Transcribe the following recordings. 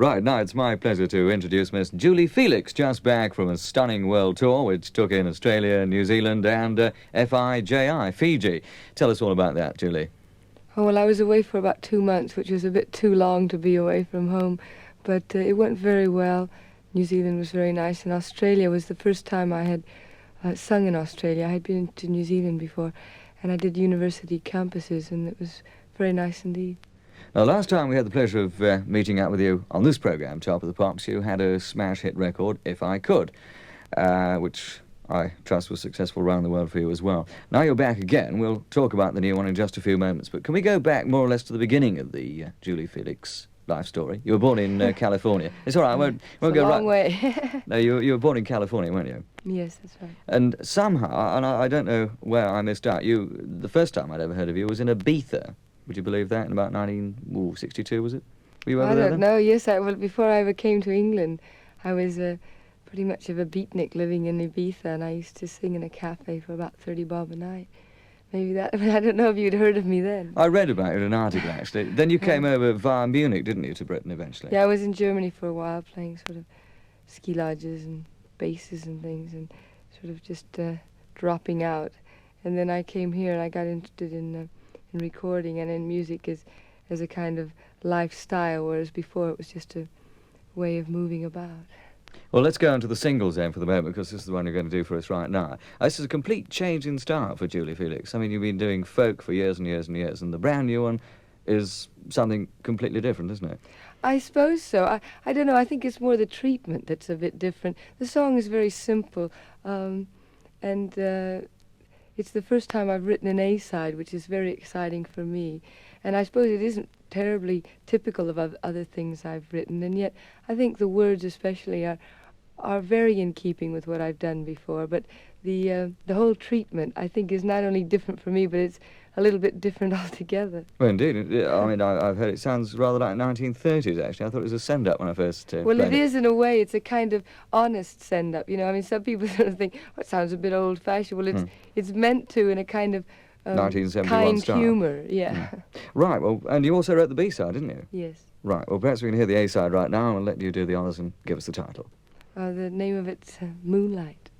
Right, now it's my pleasure to introduce Miss Julie Felix, just back from a stunning world tour which took in Australia, New Zealand and Fiji. Tell us all about that, Julie. Oh, well, I was away for about 2 months, which was a bit too long to be away from home, but it went very well. New Zealand was very nice, and Australia was the first time I had sung in Australia. I had been to New Zealand before, and I did university campuses, and it was very nice indeed. Now, last time we had the pleasure of meeting up with you on this programme, Top of the Pops, you had a smash hit record, If I Could, which I trust was successful around the world for you as well. Now you're back again. We'll talk about the new one in just a few moments, but can we go back more or less to the beginning of the Julie Felix life story? You were born in California. It's all right, I won't go right. It's a long way. No, you were born in California, weren't you? Yes, that's right. And somehow, and I don't know where I missed out, the first time I'd ever heard of you was in Ibiza. Would you believe that? In about 1962, was it? Were you over there then? I don't know. Yes, well, before I ever came to England, I was pretty much of a beatnik living in Ibiza, and I used to sing in a cafe for about 30 bob a night. Maybe that, I don't know if you'd heard of me then. I read about it in an article, actually. Then you came over via Munich, didn't you, to Britain eventually? Yeah, I was in Germany for a while, playing sort of ski lodges and basses and things, and sort of just dropping out. And then I came here, and I got interested in recording and in music as a kind of lifestyle, whereas before it was just a way of moving about. Well, let's go on to the singles then for the moment, because this is the one you're going to do for us right now. This is a complete change in style for Julie Felix. I mean, you've been doing folk for years and years and years, and the brand new one is something completely different, isn't it? I suppose so. I don't know, I think it's more the treatment that's a bit different. The song is very simple, and it's the first time I've written an A-side, which is very exciting for me. And I suppose it isn't terribly typical of other things I've written, and yet I think the words especially are very in keeping with what I've done before. But the whole treatment, I think, is not only different for me, but it's a little bit different altogether. Well, indeed. I mean, I've heard it sounds rather like 1930s, actually. I thought it was a send-up when I first Well, it is in a way. It's a kind of honest send-up, you know. I mean, some people sort of think, oh, it sounds a bit old-fashioned. Well, it's meant to in a kind of 1971 kind style. humour, yeah. Right, well, and you also wrote the B-side, didn't you? Yes. Right, well, perhaps we can hear the A-side right now, and I'll let you do the honours and give us the title. The name of it's Moonlight.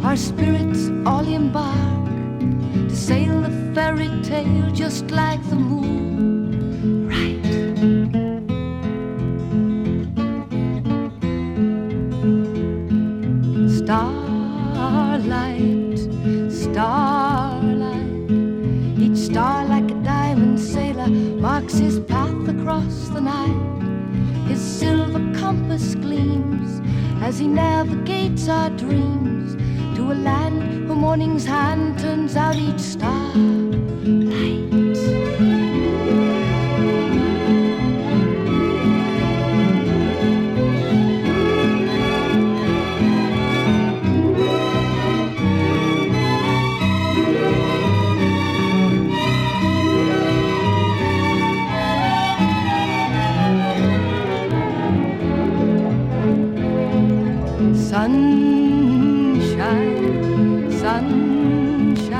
Our spirits all embark to sail the fairy tale just like the moon. Right. Starlight, starlight, each star like a diamond sailor marks his path across the night. His silver compass gleams as he navigates our dreams to a land where morning's hand turns out each star light. Sunshine, sunshine,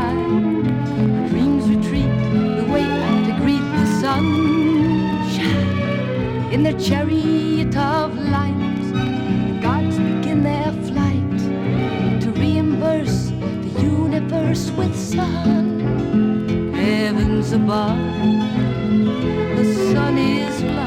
our dreams retreat, we wait to greet the sunshine. In their chariot of light, the gods begin their flight to reimburse the universe with sun. Heavens above, the sun is light.